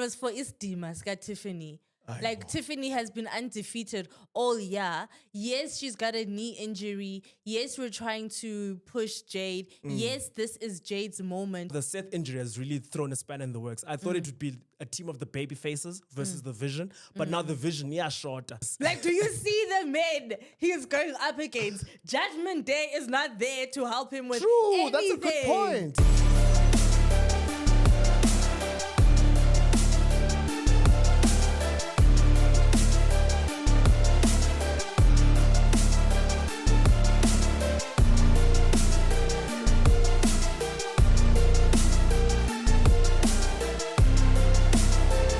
was for Isdima, Ska Tiffany. Like, Tiffany has been undefeated all year. Yes, she's got a knee injury. Yes, we're trying to push Jade. Yes, this is Jade's moment. The Seth injury has really thrown a spanner in the works. I thought it would be a team of the baby faces versus the Vision, but now the Vision, shorter. Like, do you see the men he's going up against? Judgment Day is not there to help him with True, anything. that's a good point.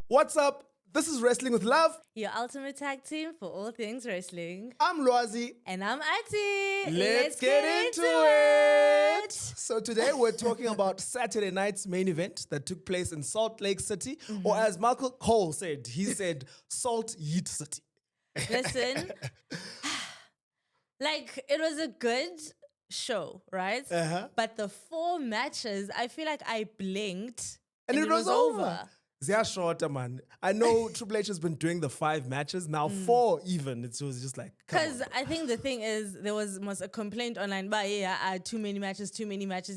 What's up? This is Wrestling with Love. Your ultimate tag team for all things wrestling. I'm Loazi. And I'm Ati. Let's get into it. So today we're talking about Saturday night's main event that took place in Salt Lake City, or as Michael Cole said, he said Salt Yeet City. Listen, like, it was a good show, right? But the 4 matches, I feel like I blinked And it was over. They're shorter, man. I know Triple H has been doing the 5 matches, now 4 even. It was just like, because I think the thing is, there was a complaint online, but too many matches.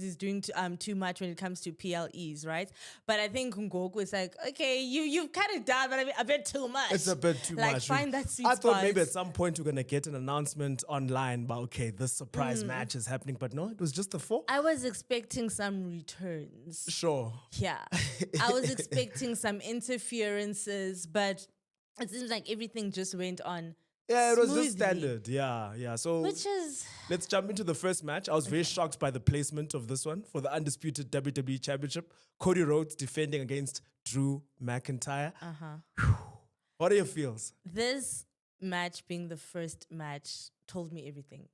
He's doing too much when it comes to PLEs, right? But I think Ngoku is like, okay, you've kind of done, but a bit too much. It's a bit too much. Like, find that sweet I thought spot. maybe at some point we're going to get an announcement online about, okay, this surprise match is happening. But no, it was just the 4. I was expecting some returns. Sure. Yeah. I was expecting some interferences, but it seems like everything just went on. Yeah, it was smoothly. just standard. Yeah. So Which is... let's jump into the first match. I was very shocked by the placement of this one for the undisputed WWE Championship. Cody Rhodes defending against Drew McIntyre. What are your feels? This match being the first match told me everything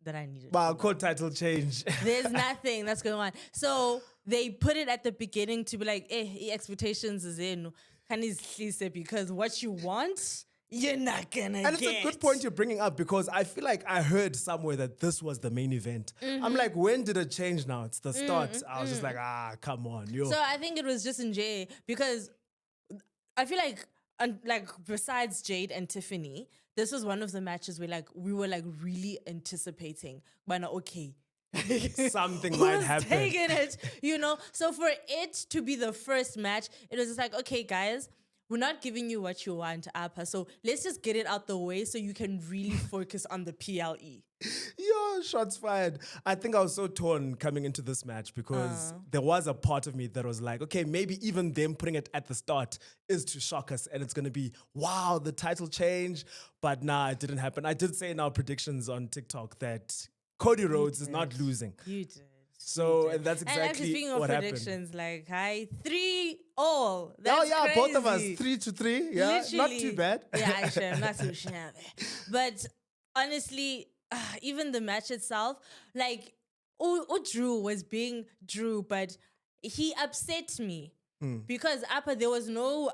that I needed. Wow, court title change. There's nothing that's going on. So they put it at the beginning to be like, expectations is in. Because what you want, you're not gonna And get. it's a good point you're bringing up because I feel like I heard somewhere that this was the main event. I'm like, when did it change now? It's the start. I was just like, come on. Yo. So I think it was just in Jay because I feel like besides Jade and Tiffany, this was one of the matches where we were really anticipating. But okay, something might who's happen. taking it, So for it to be the first match, it was just like, okay, guys, we're not giving you what you want, Appa. So let's just get it out the way so you can really focus on the PLE. Yo, shots fired. I think I was so torn coming into this match because there was a part of me that was like, okay, maybe even them putting it at the start is to shock us and it's going to be, wow, the title change. But nah, it didn't happen. I did say in our predictions on TikTok that Cody Rhodes is not losing. You did. So, and that's And actually, exactly speaking of what happened. predictions, 3-all. That's yeah, crazy. both of us 3-3. Yeah, not Literally. too bad. Yeah, actually, I'm not too shabby. But honestly, even the match itself, Drew was being Drew, but he upset me because there was no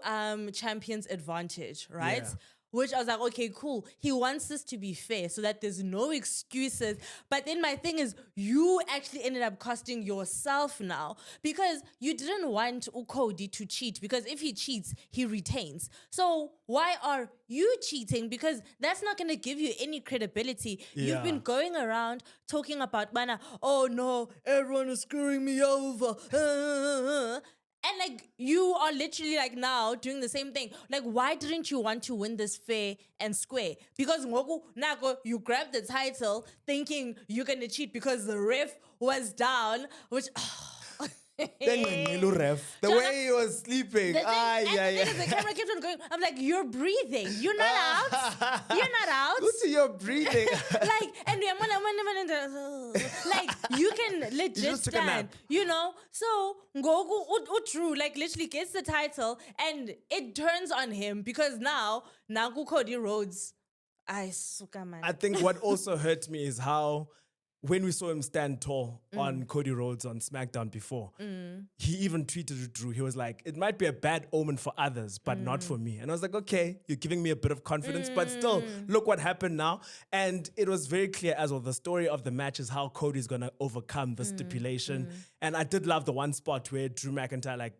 champion's advantage, right? Yeah. Which I was like, okay, cool. He wants this to be fair so that there's no excuses. But then my thing is, you actually ended up costing yourself now because you didn't want Cody to cheat because if he cheats, he retains. So why are you cheating? Because that's not going to give you any credibility. Yeah. You've been going around talking about, oh no, everyone is screwing me over. And you are literally now doing the same thing. Why didn't you want to win this fair and square? Because Nago, you grabbed the title thinking you're gonna cheat because the ref was down, which The way he was sleeping. the camera kept on going. I'm like, you're breathing. You're not out. You're not out. You're breathing. And you can legit just took a stand, nap. So Ngoku Drew literally gets the title and it turns on him because now Cody Rhodes, I think what also hurt me is how when we saw him stand tall on Cody Rhodes on SmackDown before, he even tweeted Drew. He was like, it might be a bad omen for others, but not for me. And I was like, okay, you're giving me a bit of confidence, but still, look what happened now. And it was very clear as well, the story of the match is how Cody's going to overcome the stipulation. And I did love the one spot where Drew McIntyre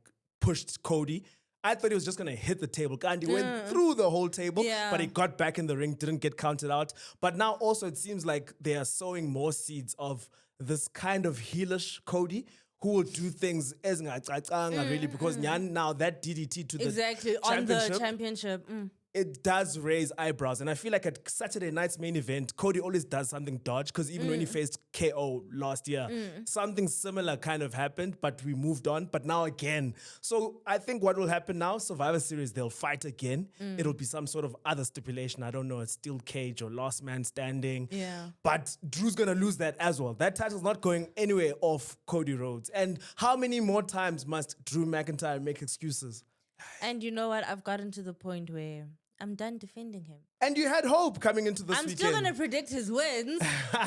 pushed Cody I thought he was just going to hit the table. Gandhi went through the whole table, Yeah. but he got back in the ring, didn't get counted out. But now also it seems like they are sowing more seeds of this kind of heelish Cody who will do things as really, because now that DDT to the Exactly, on the championship. it does raise eyebrows. And I feel like at Saturday night's main event, Cody always does something dodge, because even when he faced KO last year, something similar kind of happened, but we moved on. But now again. So I think what will happen now, Survivor Series, they'll fight again. It'll be some sort of other stipulation. I don't know, a steel cage or last man standing. Yeah. But Drew's going to lose that as well. That title's not going anywhere off Cody Rhodes. And how many more times must Drew McIntyre make excuses? And you know what? I've gotten to the point where I'm done defending him. And you had hope coming into this I'm weekend. still going to predict his wins.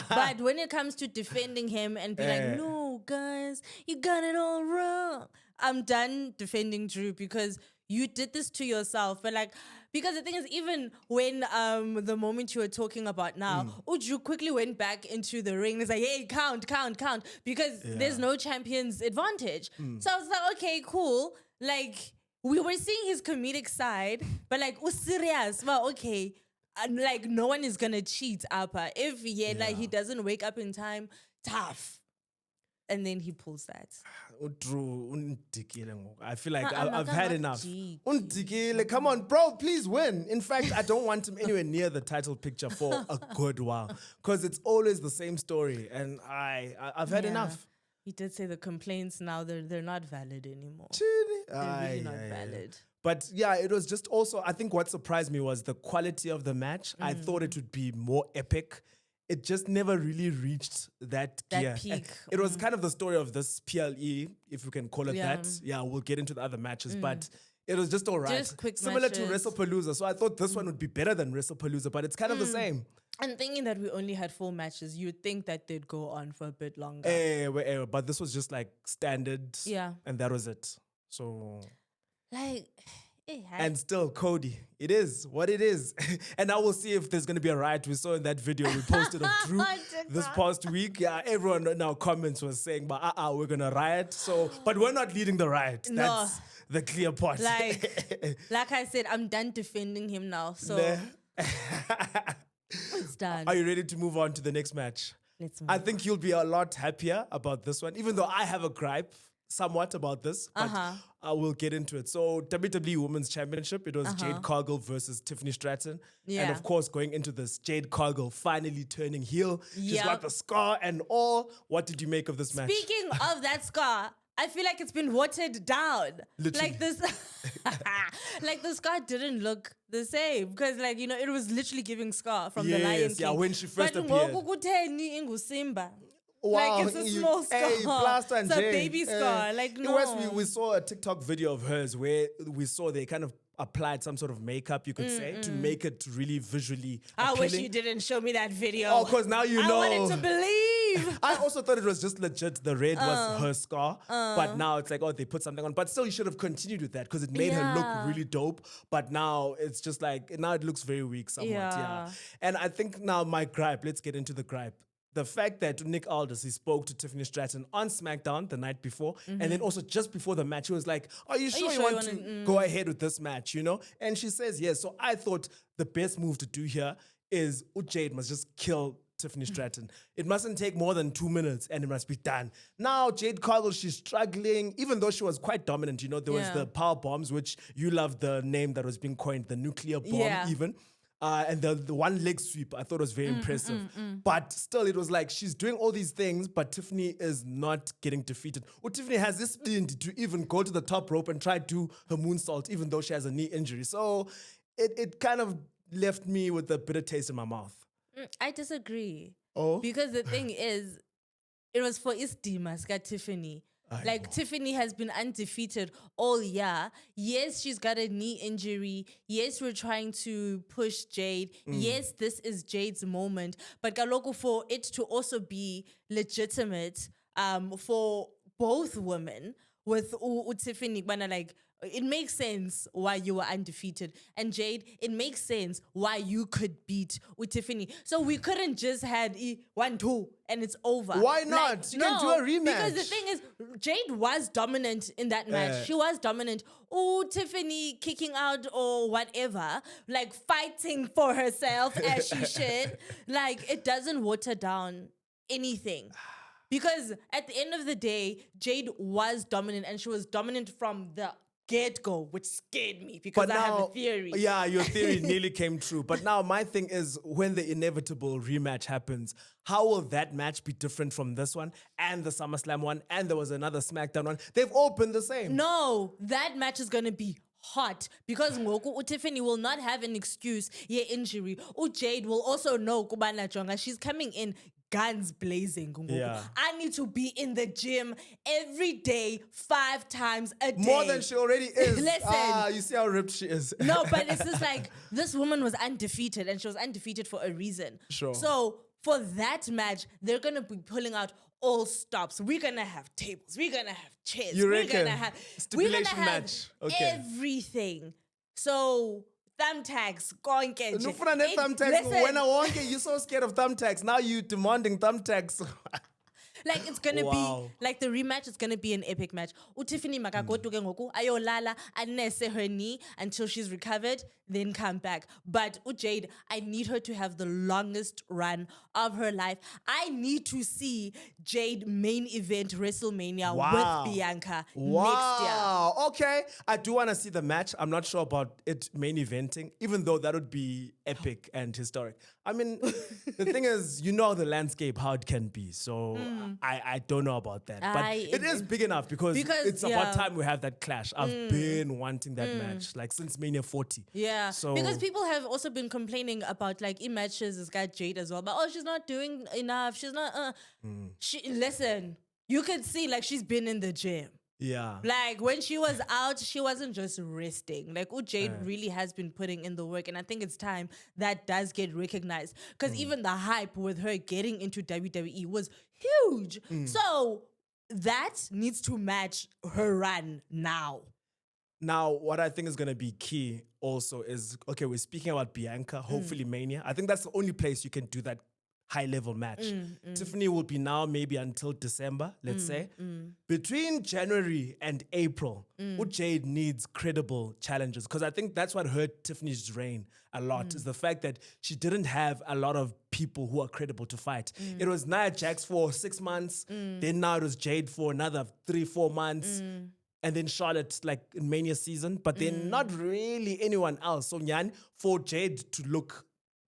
But when it comes to defending him and be like, no, guys, you got it all wrong. I'm done defending Drew, because you did this to yourself. But like, because the thing is, even when the moment you were talking about now, Drew quickly went back into the ring. It's like, hey, count. Because there's no champion's advantage. So I was like, okay, cool. Like, we were seeing his comedic side, but like, serious. Well, okay. And like, no one is gonna cheat, Appa. If like he doesn't wake up in time, tough. And then he pulls that. Drew, I feel like I'm I've not had gonna enough. cheat. Come on, bro, please win. In fact, I don't want him anywhere near the title picture for a good while, because it's always the same story, and I've had enough. He did say the complaints now they're not valid anymore. They're really not valid. But yeah, it was just also, I think what surprised me was the quality of the match. I thought it would be more epic. It just never really reached that gear. peak. It was kind of the story of this PLE, if you can call it Yeah. that. Yeah, we'll get into the other matches, but it was just all right. Just quick Similar to matches. WrestlePalooza. So I thought this one would be better than WrestlePalooza, but it's kind of the same. And thinking that we only had 4 matches, you'd think that they'd go on for a bit longer. But this was just like standard. Yeah. And that was it. So... Like, And still, Cody, it is what it is. And now we'll see if there's going to be a riot. We saw in that video we posted of Drew this past week. Yeah, everyone in our comments was saying, but we're going to riot. So, but we're not leading the riot. No. That's the clear part. Like I said, I'm done defending him now. So it's done. Are you ready to move on to the next match? Let's move I think you'll be a lot happier about this one, even though I have a gripe somewhat about this, but I will get into it. So WWE Women's Championship, it was Jade Cargill versus Tiffany Stratton. Yeah. And of course, going into this, Jade Cargill finally turning heel. She's Yep. got the scar and all. What did you make of this match? Speaking of that scar, I feel like it's been watered down. Literally. Like this, like the scar didn't look the same, because like, you know, it was literally giving Scar from the Lion King. Yeah, when she first but appeared. Simba. Wow, Like, it's a small scar. Hey, plaster and It's a Jade. baby scar. Like, no. Wes, we saw a TikTok video of hers where we saw they kind of applied some sort of makeup, you could say, to make it really visually I wish appealing. you didn't show me that video. Oh, because now you know. I wanted to believe. I also thought it was just legit. The red was her scar, but now it's like, oh, they put something on. But still, you should have continued with that because it made her look really dope. But now it's just like, now it looks very weak somewhat. Yeah. And I think now my gripe, let's get into the gripe. The fact that Nick Aldis, he spoke to Tiffany Stratton on SmackDown the night before, and then also just before the match, he was like, are you sure you want to go ahead with this match, you know? And she says yes. So I thought the best move to do here is Jade must just kill Tiffany Stratton. It mustn't take more than 2 minutes and it must be done. Now, Jade Cargill, she's struggling, even though she was quite dominant. You know, there was the power bombs, which you love the name that was being coined, the nuclear bomb even. And the one leg sweep I thought was very impressive. But still, it was like she's doing all these things, but Tiffany is not getting defeated. Or Tiffany has this speed to even go to the top rope and try to do her moonsault, even though she has a knee injury. So it kind of left me with a bitter taste in my mouth. I disagree. Oh? Because the thing is, it was for Isdimas, got Tiffany. Like, Tiffany has been undefeated all year. Yes, she's got a knee injury. Yes, we're trying to push Jade. Yes, this is Jade's moment. But Galoko, for it to also be legitimate for both women, with Tiffany, like, it makes sense why you were undefeated. And Jade, it makes sense why you could beat with Tiffany. So we couldn't just had 1-2 and it's over. Why not? You can do a rematch. Because the thing is, Jade was dominant in that match. She was dominant. Oh, Tiffany kicking out or whatever, like fighting for herself as she should. Like, it doesn't water down anything. Because at the end of the day, Jade was dominant and she was dominant from the get-go, which scared me because I have a theory. Yeah, your theory nearly came true. But now my thing is, when the inevitable rematch happens, how will that match be different from this one and the SummerSlam one? And there was another SmackDown one. They've all been the same. No, that match is going to be hot because ngoku Tiffany will not have an excuse injury. Jade will also know kubana jonga she's coming in guns blazing. Yeah. I need to be in the gym every day, 5 times a day. More than she already is. Listen. You see how ripped she is. No, but it's just like this woman was undefeated and she was undefeated for a reason. Sure. So for that match, they're going to be pulling out all stops. We're going to have tables. We're going to have chairs. You we're reckon? going to have Stipulation match. Okay. everything. So thumbtacks, konke nje. Nufuna ne thumbtacks. Listen, When I want you're so scared of thumbtacks. Now you demanding thumbtacks. like it's gonna Wow. be like the rematch is gonna be an epic match. Tiffany makagoduke ngoku ayolala anese her knee until she's recovered, then come back. But Jade, I need her to have the longest run of her life. I need to see Jade main event WrestleMania with Bianca next year. Wow. Okay. I do want to see the match. I'm not sure about it main eventing, even though that would be epic and historic. I mean, the thing is, you know the landscape, how it can be. So I don't know about that. But it is big enough because it's about time we have that clash. I've been wanting that match, like since Mania 40. Yeah, So, because people have also been complaining about like in matches this guy Jade as well, but she's not doing enough. She's not. Listen, you could see like she's been in the gym. yeah. Like when she was out, she wasn't just resting. Like Jade really has been putting in the work, and I think it's time that does get recognized. Because even the hype with her getting into WWE was huge. So that needs to match her run now. Now, what I think is going to be key also is, okay, we're speaking about Bianca, hopefully Mania. I think that's the only place you can do that high-level match. Tiffany will be now maybe until December, let's say. Between January and April, Jade needs credible challenges because I think that's what hurt Tiffany's reign a lot, is the fact that she didn't have a lot of people who are credible to fight. It was Nia Jax for 6 months, then now it was Jade for another 3-4 months. And then Charlotte, like in Mania season, but then not really anyone else. So, Nyan, for Jade to look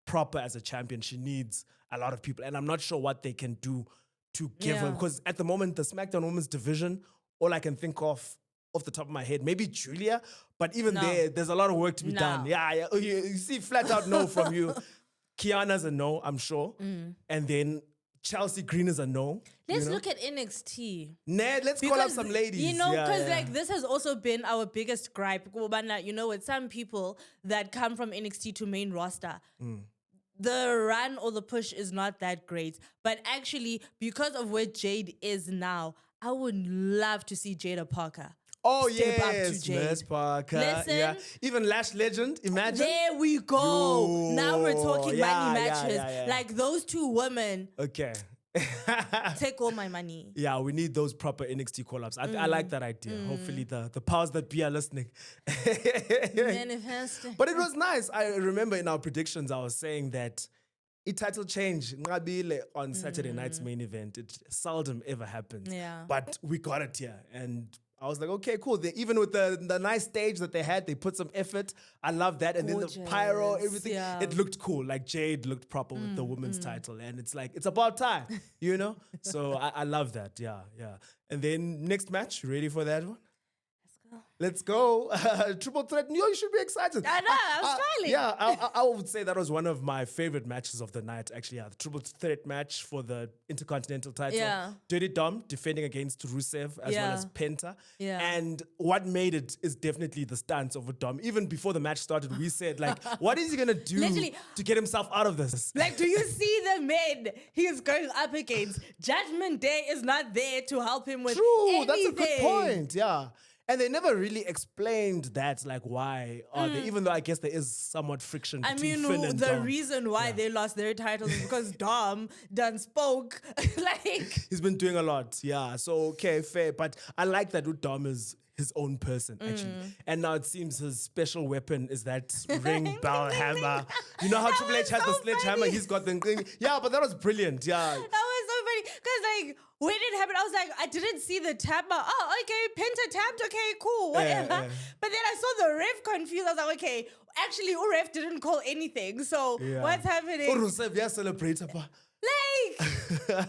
proper as a champion, she needs a lot of people. And I'm not sure what they can do to give her. Because at the moment, the SmackDown Women's division, all I can think of off the top of my head, maybe Julia. But even there's a lot of work to be done. Yeah. Oh, you see flat out no from you. Kiana's a no, I'm sure. And then Chelsea Green is a no. Let's look at NXT. Ned, let's call up some ladies. You know, because like this has also been our biggest gripe. You know, with some people that come from NXT to main roster, the run or the push is not that great. But actually, because of where Jade is now, I would love to see Jada Parker. Oh, step up to yes, Jade. Miss Parker. Listen, yeah. Even Lash Legend, imagine. There we go. Now we're talking money matches. Yeah. Like those two women Okay. take all my money. Yeah, we need those proper NXT call-ups. I like that idea. Hopefully the powers that be are listening. Manifest. But it was nice. I remember in our predictions, I was saying that a title change Ngabile on Saturday night's main event, it seldom ever happens. Yeah. But we got it here. And I was like, okay, cool. Even with the nice stage that they had, they put some effort. I love that. And then the pyro, everything, it looked cool. Like Jade looked proper with the women's title. And it's like, it's about time, you know? So I love that. Yeah. And then next match, ready for that one? Let's go. Triple threat. You should be excited. I know, I'm smiling. Yeah, I would say that was one of my favorite matches of the night, actually. Yeah, the triple threat match for the Intercontinental title. Yeah. Dirty Dom defending against Rusev as well as Penta. Yeah. And what made it is definitely the stance of Dom. Even before the match started, we said, like, what is he going to do to get himself out of this? Like, do you see the men he is going up against? Judgment Day is not there to help him with anything. That's a good point. Yeah. And they never really explained that, like, why are they, even though I guess there is somewhat friction I between mean, Finn and the Dom. reason why they lost their titles is because Dom done spoke. Like, He's been doing a lot, yeah. So, okay, fair. But I like that Dom is his own person, actually. And now it seems his special weapon is that ring bell hammer. You know how That Triple H was has the so sledgehammer? funny. He's got the ring. Yeah, but that was brilliant, yeah. that was so funny. Because, like, when it happened, I was like, I didn't see the tap. Oh, okay, Penta tapped. Okay, cool, whatever. Yeah. But then I saw the ref confused. I was like, okay, actually, ref didn't call anything. So what's happening? Oh, Rusev, yeah, celebrate. Like,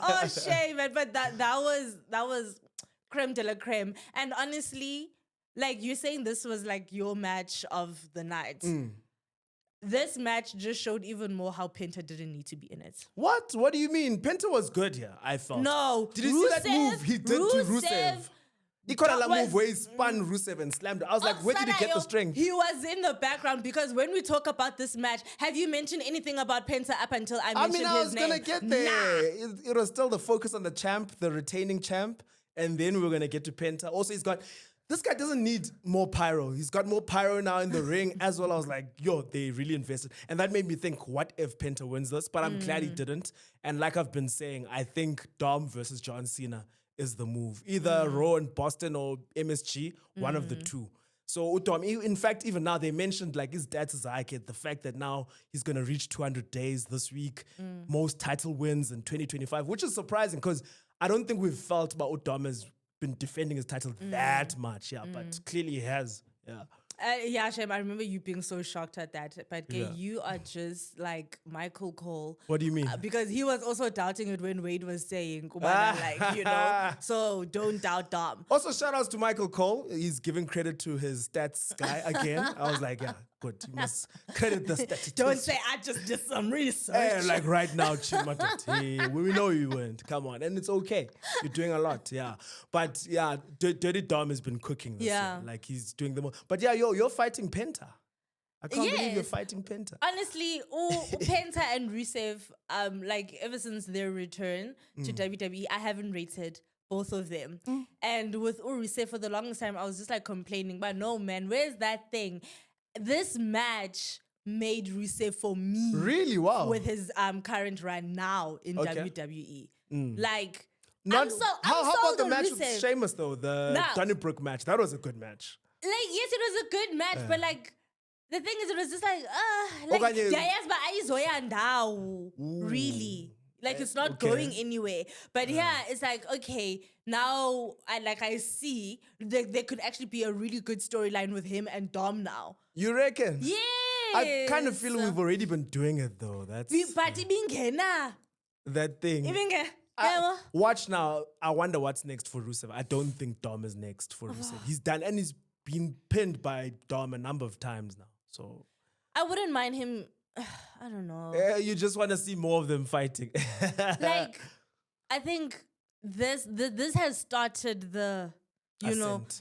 oh, shame, man. But that was creme de la creme. And honestly, like, you're saying this was like your match of the night. This match just showed even more how Penta didn't need to be in it. What? What do you mean? Penta was good here, I felt. No. Did you see that move he did to Rusev? He caught a move where he spun Rusev and slammed it. I was like, where did he get the strength? He was in the background because when we talk about this match, have you mentioned anything about Penta up until I mentioned his name? I was going to get there. Nah. It was still the focus on the champ, the retaining champ, and then we were going to get to Penta. Also, this guy doesn't need more pyro. He's got more pyro now in the ring as well. I was like, yo, they really invested. And that made me think, what if Penta wins this? But I'm glad he didn't. And like I've been saying, I think Dom versus John Cena is the move. Either Raw in Boston or MSG, one of the two. So Dom, in fact, even now they mentioned like his dad's Zayket, the fact that now he's going to reach 200 days this week, most title wins in 2025, which is surprising because I don't think we've felt about Dom as been defending his title that much, but clearly he has, Yeah, Shem, I remember you being so shocked at that. But you are just like Michael Cole. What do you mean? Because he was also doubting it when Wade was saying, Kumana, like, you know, so don't doubt Dom. Also, shout outs to Michael Cole. He's giving credit to his stats guy again. I was like, yeah, good. You must credit the stats. Don't say I just did some research. Hey, like right now, Chimatot. We know you weren't. Come on. And it's okay. You're doing a lot, yeah. But yeah, Dirty Dom has been cooking this year. Like he's doing the most. But yeah, you're fighting Penta. I can't believe you're fighting Penta. Honestly, Penta and Rusev, like ever since their return to WWE, I haven't rated both of them. And with Rusev for the longest time, I was just like complaining, but no, man, where's that thing? This match made Rusev for me. Really? Wow. With his current run now in WWE. Like, how I'm about sold the on match Rusev. with Sheamus though? The Donnybrook match. That was a good match. Like, yes, it was a good match, but like, the thing is, it was just like, really. Like, it's not going anywhere. But it's like, okay, now I see that there could actually be a really good storyline with him and Dom now. You reckon? Yeah. I kind of feel we've already been doing it though. That's But that thing. Watch now. I wonder what's next for Rusev. I don't think Dom is next for Rusev. He's done, and he's been pinned by Dom a number of times now. So I wouldn't mind him. I don't know. You just want to see more of them fighting. Like, I think this has started the Ascent,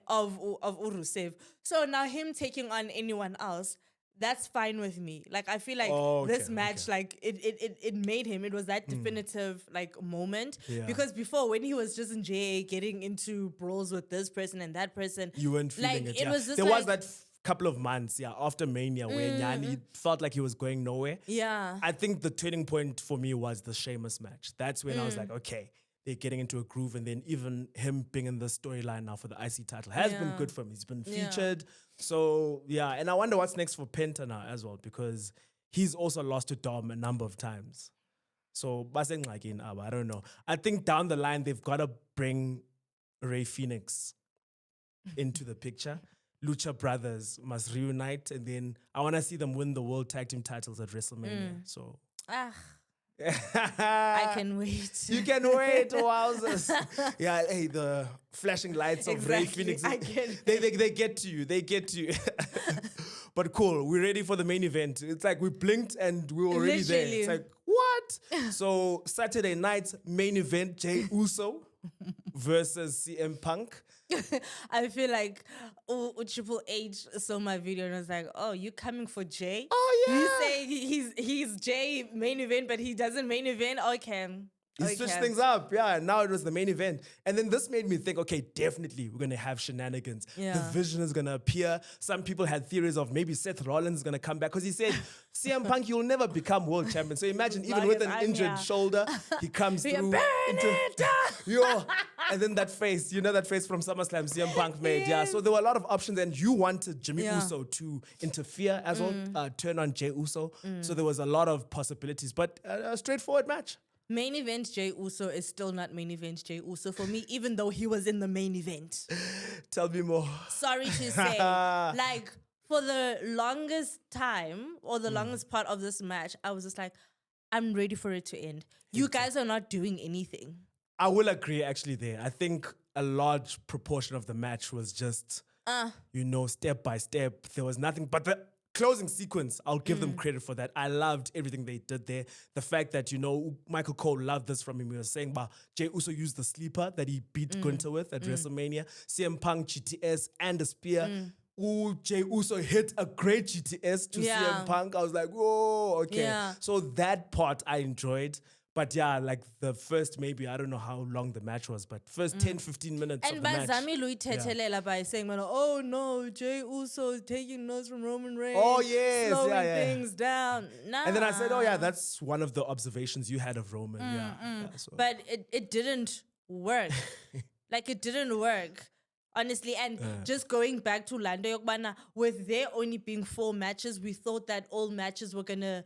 of Rusev. So now him taking on anyone else, that's fine with me. Like, I feel like this match, like it made him. It was that definitive like moment. Yeah. Because before, when he was just in JA getting into brawls with this person and that person, you weren't feeling like, it. was just there like, was that couple of months, after Mania, where Nyani felt like he was going nowhere. Yeah. I think the turning point for me was the Sheamus match. That's when I was like, okay, they're getting into a groove, and then even him being in the storyline now for the IC title has been good for him. He's been featured. So, and I wonder what's next for Penta now as well, because he's also lost to Dom a number of times. So, I don't know. I think down the line, they've got to bring Rey Fenix into the picture. Lucha Brothers must reunite, and then I want to see them win the World Tag Team titles at WrestleMania. So, I can wait. You can wait, wowzers. Yeah, hey, the flashing lights of Rey Fenix. They get to you. They get to you. But cool, we're ready for the main event. It's like we blinked and we were already there. It's like, what? So Saturday night, main event, Jey USO versus CM Punk. I feel like Triple H saw my video and was like, "Oh, you coming for Jey? Oh yeah, you say he's Jey main event, but he doesn't main event. Okay, He switched things up. Yeah, and now it was the main event. And then this made me think, okay, definitely we're going to have shenanigans. Yeah. The Vision is going to appear. Some people had theories of maybe Seth Rollins is going to come back because he said, CM Punk, you'll never become world champion. So imagine, even long with as an I'm injured here. shoulder, he comes Yeah, through. burn it! Yo, and then that face, you know that face from SummerSlam CM Punk made. Yeah, so there were a lot of options, and you wanted Jimmy Yeah. Uso to interfere as well, turn on Jey Uso. So there was a lot of possibilities, but a straightforward match. Main event Jey Uso is still not main event Jey Uso for me, even though he was in the main event. Tell me more. Sorry to say, like for the longest time or the longest part of this match, I was just like, I'm ready for it to end. You guys are not doing anything. I will agree actually there. I think a large proportion of the match was just, step by step. There was nothing but the closing sequence. I'll give them credit for that. I loved everything they did there. The fact that, Michael Cole loved this from him. He was saying about Jey Uso used the sleeper that he beat Gunther with at WrestleMania. CM Punk, GTS, and a spear. Ooh, Jey Uso hit a great GTS to CM Punk. I was like, whoa, okay. Yeah. So that part I enjoyed. But yeah, like the first maybe, I don't know how long the match was, but first 10, 15 minutes And of the match. Bazami Lui Tetelela by saying, oh no, Jey Uso is taking notes from Roman Reigns. Oh, yes, slowing yeah. things down. Nah. And then I said, oh yeah, that's one of the observations you had of Roman. Yeah, so. But it didn't work. Like it didn't work. Honestly, and just going back to Lando Yokbana, with there only being 4 matches, we thought that all matches were gonna,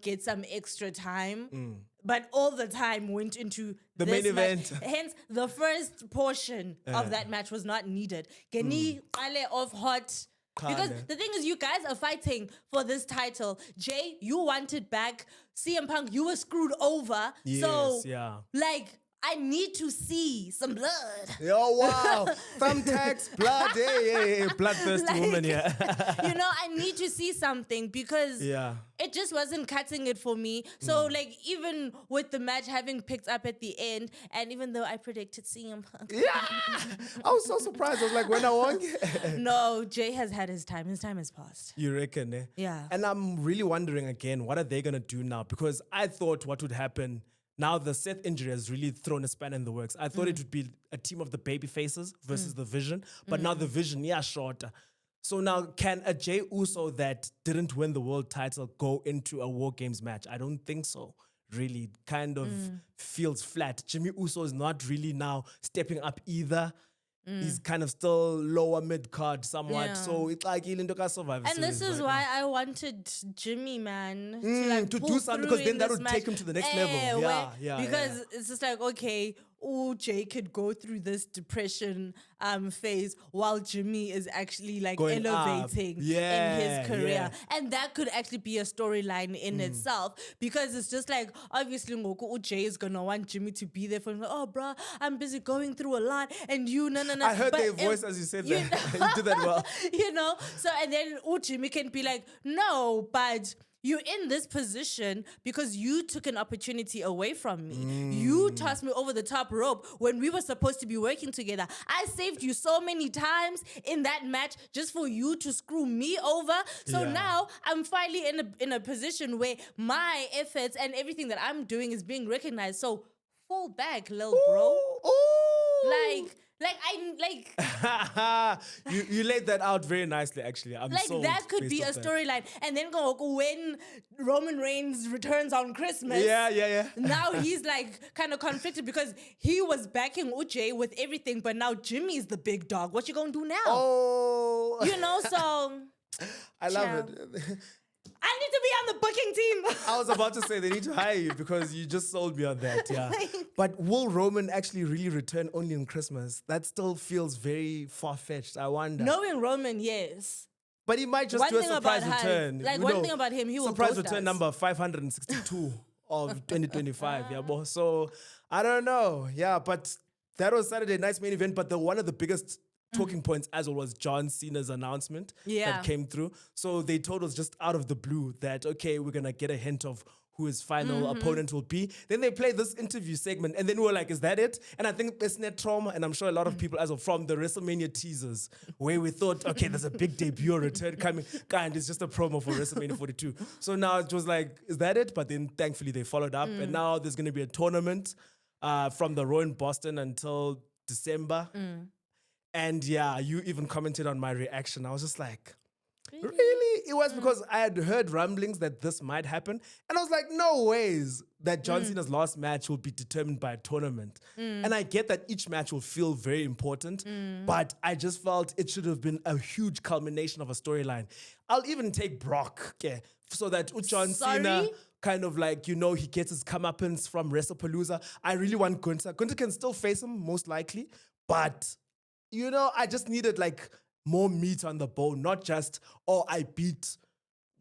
get some extra time. But all the time went into The this main match. event. Hence, the first portion of that match was not needed. Geni qale off hot. Because Qale. the thing is, you guys are fighting for this title. Jay, you wanted back. CM Punk, you were screwed over. So, Yes, yeah. like, I need to see some blood. Oh wow, thumbtacks, blood, hey, bloodthirsty Like, woman, yeah. I need to see something because Yeah. it just wasn't cutting it for me. So, like, even with the match having picked up at the end, and even though I predicted CM Punk, Yeah, I was so surprised. I was like, when I won, no, Jay has had his time. His time has passed. you reckon, eh? Yeah. And I'm really wondering again, what are they gonna do now? Because I thought what would happen. Now the Seth injury has really thrown a spanner in the works. I thought it would be a team of the baby faces versus the Vision, but now the Vision, shorter. So now can a Jey Uso that didn't win the world title go into a War Games match? I don't think so. Really, kind of feels flat. Jimmy Uso is not really now stepping up either. He's kind of still lower mid card somewhat. Yeah. So it's like he'll into a Survivor And this Series is right why now. I wanted Jimmy, man, To pull do something, through because then in that this would match. take him to the next level. Yeah, Because it's just like, okay, Jay could go through this depression phase while Jimmy is actually like Going up. elevating in Yeah, his career. yeah. And that could actually be a storyline in itself, because it's just like, obviously Ngoku Jay is gonna want Jimmy to be there for him. Like, oh bruh, I'm busy going through a lot, and you no. I heard But their if- voice as you said you that. You did that well. So and then Jimmy can be like, no, but you're in this position because you took an opportunity away from me. You tossed me over the top rope when we were supposed to be working together. I saved you so many times in that match just for you to screw me over. So Yeah. now I'm finally in a position where my efforts and everything that I'm doing is being recognized. So fall back, little bro. You laid that out very nicely, actually. I'm Like sold that could based be a off that. storyline. And then when Roman Reigns returns on Christmas, Yeah. now he's like kind of conflicted because he was backing Uche with everything, but now Jimmy's the big dog. What you gonna do now? Oh, So I love Ciao. it. I need to be on the booking team. I was about to say they need to hire you because you just sold me on that. Yeah. But will Roman actually really return only on Christmas? That still feels very far-fetched. I wonder. Knowing Roman, yes. But he might just One do a thing surprise about return. Like You one know, thing about him, he will surprise ghost return us. number 562 of 2025. Yeah, boss. So I don't know. Yeah, but that was Saturday night's main event. But one of the biggest talking points as well was John Cena's announcement Yeah. that came through. So they told us just out of the blue that, okay, we're going to get a hint of who his final opponent will be. Then they play this interview segment, and then we were like, is that it? And I think it's net trauma, and I'm sure a lot of people as well from the WrestleMania teasers, where we thought, okay, there's a big debut or return coming, and it's just a promo for WrestleMania 42. So now it was like, is that it? But then thankfully they followed up, and now there's going to be a tournament from the Raw in Boston until December. And yeah, you even commented on my reaction. I was just like, really? It was because I had heard rumblings that this might happen. And I was like, no ways that John Cena's last match will be determined by a tournament. And I get that each match will feel very important, but I just felt it should have been a huge culmination of a storyline. I'll even take Brock, okay, so that John Cena kind of like, you know, he gets his comeuppance from WrestlePalooza. I really want Gunther. Gunther can still face him, most likely, but, you know, I just needed like more meat on the bone, not just, oh, I beat,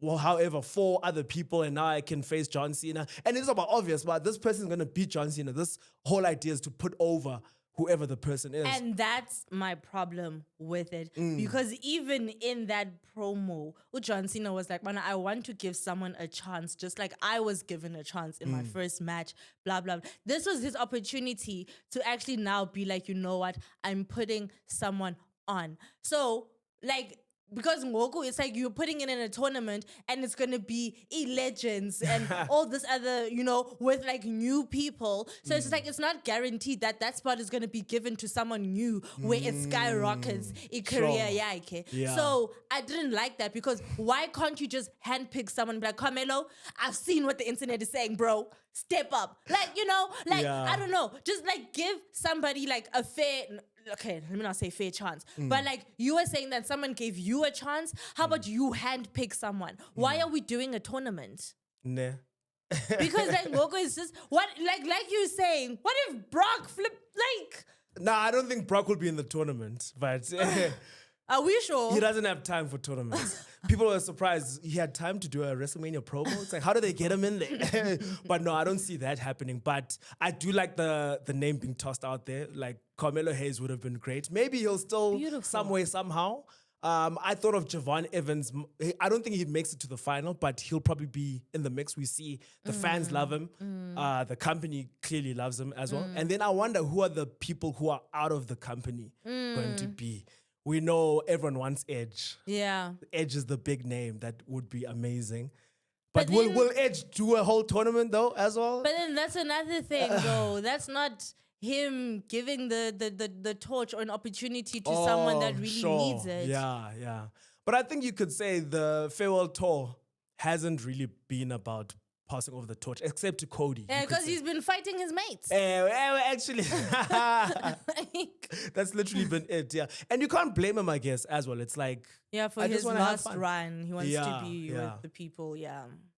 well, however, 4 other people and now I can face John Cena. And it's about obvious, but this person's going to beat John Cena. This whole idea is to put over whoever the person is. And that's my problem with it. Because even in that promo, John Cena was like, man, I want to give someone a chance, just like I was given a chance in my first match, blah, blah, blah. This was his opportunity to actually now be like, you know what, I'm putting someone on. So, like, because Ngoku, it's like you're putting it in a tournament and it's going to be legends and all this other, you know, with like new people. So it's like, it's not guaranteed that that spot is going to be given to someone new where it skyrockets in career. Yeah. So I didn't like that because why can't you just handpick someone and be like, Carmelo, I've seen what the internet is saying, bro. Step up. Like, you know, like, I don't know. Just like give somebody like a fair... Okay, let me not say fair chance. But like you were saying that someone gave you a chance. How about you handpick someone? Why are we doing a tournament? Nah. Because like Ngoku is just what like you're saying, what if Brock Nah, I don't think Brock will be in the tournament, but are we sure? he doesn't have time for tournaments. People were surprised he had time to do a WrestleMania promo. It's like, how do they get him in there? But no, I don't see that happening. But I do like the name being tossed out there. Like Carmelo Hayes would have been great. Maybe he'll still some way, somehow. I thought of Javon Evans. I don't think he makes it to the final, but he'll probably be in the mix. We see the fans love him. The company clearly loves him as well. And then I wonder who are the people who are out of the company going to be. We know everyone wants Edge. Yeah. Edge is the big name. That would be amazing. But will Edge do a whole tournament though as well? But then that's another thing though. That's not him giving the torch or an opportunity to someone that really needs it. Yeah. But I think you could say the farewell tour hasn't really been about passing over the torch, except to Cody. Yeah, because he's been fighting his mates. Actually, that's literally been it, yeah. And you can't blame him, I guess, as well. It's like... Yeah, for his last run, he wants to be with the people,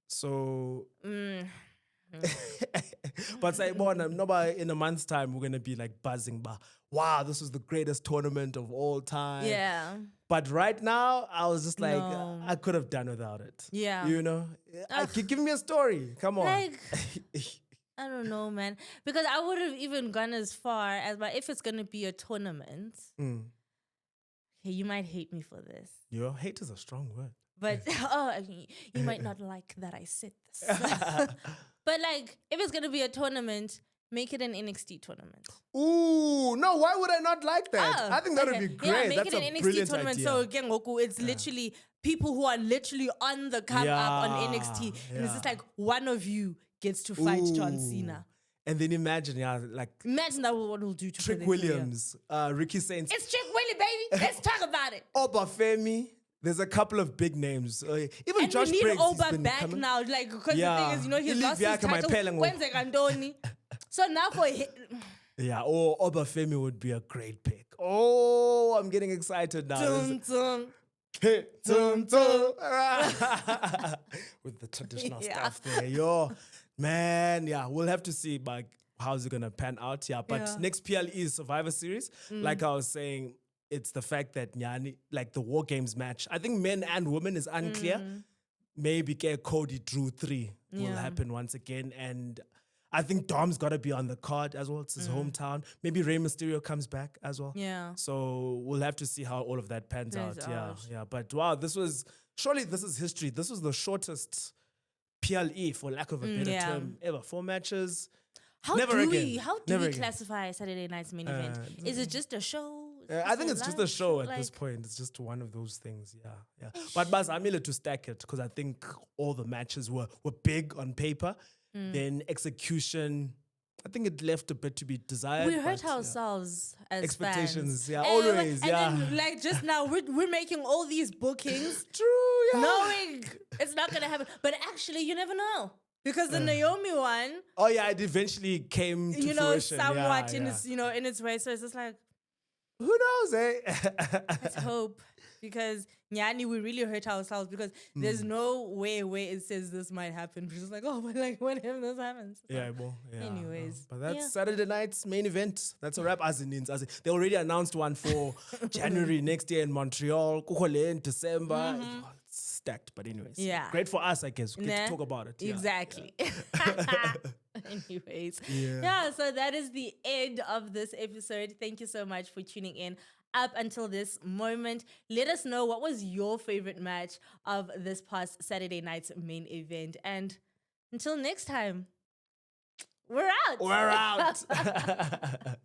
So... But say, in a month's time, we're going to be like buzzing, but wow, this was the greatest tournament of all time. Yeah. But right now, I was just like, I could have done without it. Yeah. You know? Give me a story. Come on. Like, I don't know, man. Because I would have even gone as far as, but if it's going to be a tournament, okay, you might hate me for this. Your hate is a strong word. But, you might not like that I said this. But like, if it's going to be a tournament, make it an NXT tournament. Ooh, no, why would I not like that? I think that would be great. Yeah, make That's it an NXT tournament. Idea. So again, Goku, it's literally people who are literally on the come up on NXT. And it's just like one of you gets to fight John Cena. And then imagine that what we'll do to Trick Williams, Ricky Saints. It's Trick Willie, baby. Let's talk about it. Obafemi. There's a couple of big names. Even and Josh we need Briggs, Oba back now, like because the thing is, he lost his title. Wednesday Gandoni. So now for him. Yeah, Obafemi would be a great pick. Oh, I'm getting excited now. With the traditional stuff there. Yo, man, we'll have to see how's it going to pan out. Yeah, but next PLE is Survivor Series. Like I was saying, it's the fact that like the War Games match, I think men and women is unclear. Maybe Cody Drew 3 will happen once again. And I think Dom's got to be on the card as well. It's his hometown. Maybe Rey Mysterio comes back as well. Yeah. So we'll have to see how all of that pans out. Yeah. But wow, surely this is history. This was the shortest PLE, for lack of a better Yeah. term, ever. 4 matches. How Never do again. we? How do Never we again. classify Saturday night's main event? Is it just a show? Is it I think it's just a lunch? show at this Like, point. It's just one of those things. Yeah. But Baz, I'm able to stack it because I think all the matches were big on paper. Then execution, I think it left a bit to be desired. we hurt but, yeah. ourselves as Expectations, fans. yeah, And- always, and yeah. then, like just now, we're making all these bookings, True, yeah. knowing it's not gonna happen. But actually, you never know because the Naomi one, Oh yeah, it eventually came to you know, fruition. somewhat yeah, in yeah. its in its way. So it's just like Who knows, eh? let's hope. Because Nyani, we really hurt ourselves because there's no way where it says this might happen. We're just like, oh, but like, what if this happens? So, Yeah, well, yeah. Anyways, But that's yeah. Saturday night's main event. That's a wrap. As in, they already announced one for January next year in Montreal. Kukole in December. Oh, it's stacked, but anyways. Yeah. Great for us, I guess. We get Nah, to talk about it. Yeah. Exactly. Anyways, Yeah. so that is the end of this episode. Thank you so much for tuning in up until this moment. Let us know what was your favorite match of this past Saturday night's main event. And until next time, we're out. We're out.